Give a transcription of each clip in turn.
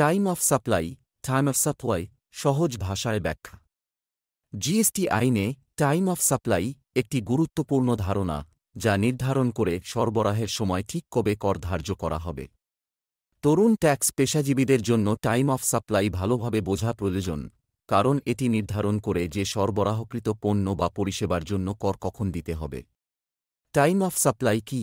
Time of supply, time of supply সহজ ভাষায় ব্যাখ্যা। জিএসটি আইনে টাইম অফ সাপ্লাই একটি গুরুত্বপূর্ণ ধারণা যা নির্ধারণ করে সরবরাহের সময় ঠিক কবে কর ধার্য করা হবে। তরুণ ট্যাক্স পেশাজীবীদের জন্য টাইম অফ সাপ্লাই ভালোভাবে বোঝা প্রয়োজন, কারণ এটি নির্ধারণ করে যে সরবরাহকৃত পণ্য বা পরিষেবার জন্য কর কখন দিতে হবে। টাইম অফ সাপ্লাই কি?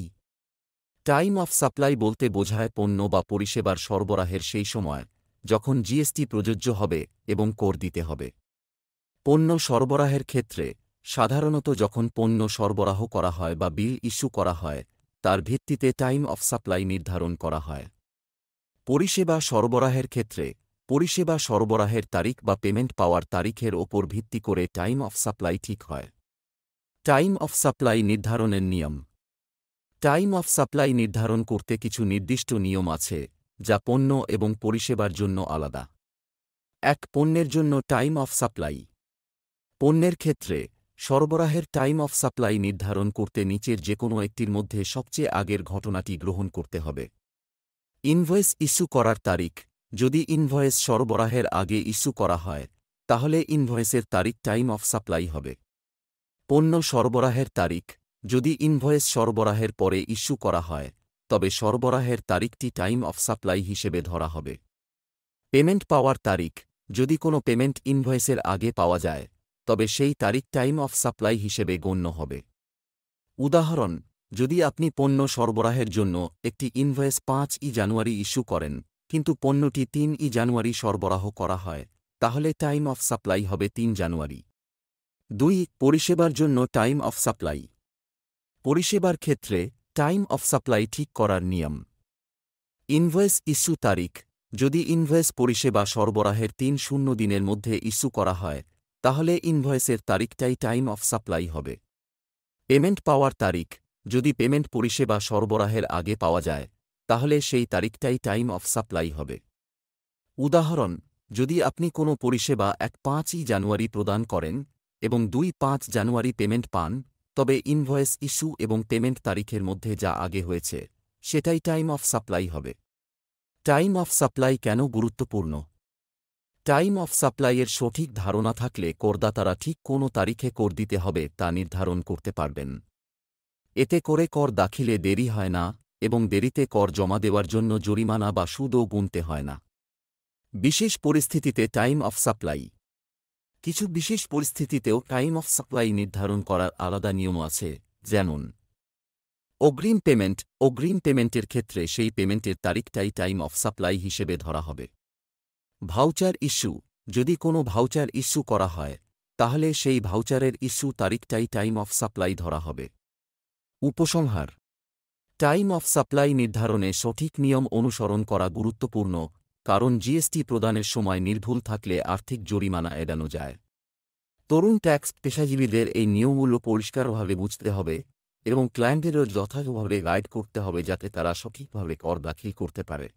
টাইম অফ সাপ্লাই বলতে বোঝায় পণ্য বা পরিষেবার সরবরাহের সেই সময় যখন জিএসটি প্রযোজ্য হবে এবং কর দিতে হবে। পণ্য সরবরাহের ক্ষেত্রে সাধারণত যখন পণ্য সরবরাহ করা হয় বা বিল ইস্যু করা হয় তার ভিত্তিতে টাইম অফ সাপ্লাই নির্ধারণ করা হয়। পরিষেবা সরবরাহের ক্ষেত্রে পরিষেবা সরবরাহের তারিখ বা পেমেন্ট পাওয়ার তারিখের ওপর ভিত্তি করে টাইম অফ সাপ্লাই ঠিক হয়। টাইম অফ সাপ্লাই নির্ধারণের নিয়ম। টাইম অফ সাপ্লাই নির্ধারণ করতে কিছু নির্দিষ্ট নিয়ম আছে যা পণ্য এবং পরিষেবার জন্য আলাদা। ১. পণ্যের জন্য টাইম অফ সাপ্লাই। পণ্যের ক্ষেত্রে সরবরাহের টাইম অফ সাপ্লাই নির্ধারণ করতে নিচের যেকোনো একটির মধ্যে সবচেয়ে আগের ঘটনাটি গ্রহণ করতে হবে। ইনভয়েস ইস্যু করার তারিখ। যদি ইনভয়েস সরবরাহের আগে ইস্যু করা হয় তাহলে ইনভয়েসের তারিখ টাইম অফ সাপ্লাই হবে। পণ্য সরবরাহের তারিখ। যদি ইনভয়েস সরবরাহের পরে ইস্যু করা হয় তবে সরবরাহের তারিখটি টাইম অফ সাপ্লাই হিসেবে ধরা হবে। পেমেন্ট পাওয়ার তারিখ। যদি কোনো পেমেন্ট ইনভয়েসের আগে পাওয়া যায় তবে সেই তারিখ টাইম অফ সাপ্লাই হিসেবে গণ্য হবে। উদাহরণ: যদি আপনি পণ্য সরবরাহের জন্য একটি ইনভয়েস ৫ জানুয়ারি ইস্যু করেন কিন্তু পণ্যটি ৩ জানুয়ারি সরবরাহ করা হয় তাহলে টাইম অফ সাপ্লাই হবে ৩ জানুয়ারি। ২. পরিষেবার জন্য টাইম অফ সাপ্লাই। পরিষেবার ক্ষেত্রে টাইম অফ সাপ্লাই ঠিক করার নিয়ম। ইনভয়েস ইস্যু তারিখ। যদি ইনভয়েস পরিষেবা সরবরাহের ৩০ দিনের মধ্যে ইস্যু করা হয় তাহলে ইনভয়েসের তারিখটাই টাইম অফ সাপ্লাই হবে। পেমেন্ট পাওয়ার তারিখ। যদি পেমেন্ট পরিষেবা সরবরাহের আগে পাওয়া যায় তাহলে সেই তারিখটাই টাইম অফ সাপ্লাই হবে। উদাহরণ: যদি আপনি কোনো পরিষেবা ১ জানুয়ারি প্রদান করেন এবং ২ জানুয়ারি পেমেন্ট পান তবে ইনভয়েস ইস্যু এবং পেমেন্ট তারিখের মধ্যে যা আগে হয়েছে সেটাই টাইম অফ সাপ্লাই হবে। টাইম অফ সাপ্লাই কেন গুরুত্বপূর্ণ? টাইম অফ সাপ্লাইয়ের সঠিক ধারণা থাকলে করদাতারা ঠিক কোন তারিখে কর দিতে হবে তা নির্ধারণ করতে পারবেন। এতে করে কর দাখিলে দেরি হয় না এবং দেরিতে কর জমা দেওয়ার জন্য জরিমানা বা সুদও গুনতে হয় না। বিশেষ পরিস্থিতিতে টাইম অফ সাপ্লাই। কিছু বিশেষ পরিস্থিতিতেও টাইম অফ সাপ্লাই নির্ধারণ করার আলাদা নিয়ম আছে, যেমন: অগ্রিম পেমেন্ট। অগ্রিম পেমেন্টের ক্ষেত্রে সেই পেমেন্টের তারিখটাই টাইম অফ সাপ্লাই হিসেবে ধরা হবে। Voucher issue. যদি কোনো ভাউচার ইস্যু করা হয় তাহলে সেই ভাউচারের ইস্যু তারিখটাই টাইম অফ সাপ্লাই ধরা হবে। উপসংহার: টাইম অফ সাপ্লাই নির্ধারণে সঠিক নিয়ম অনুসরণ করা গুরুত্বপূর্ণ, কারণ জিএসটি প্রদানের সময় নির্ভুল থাকলে আর্থিক জরিমানা এড়ানো যায়। তরুণ ট্যাক্স পেশাজীবীদের এই নিয়মগুলো পরিষ্কারভাবে বুঝতে হবে এবং ক্লায়েন্টেরও যথাযথভাবে গাইড করতে হবে যাতে তারা সঠিকভাবে কর দাখিল করতে পারে।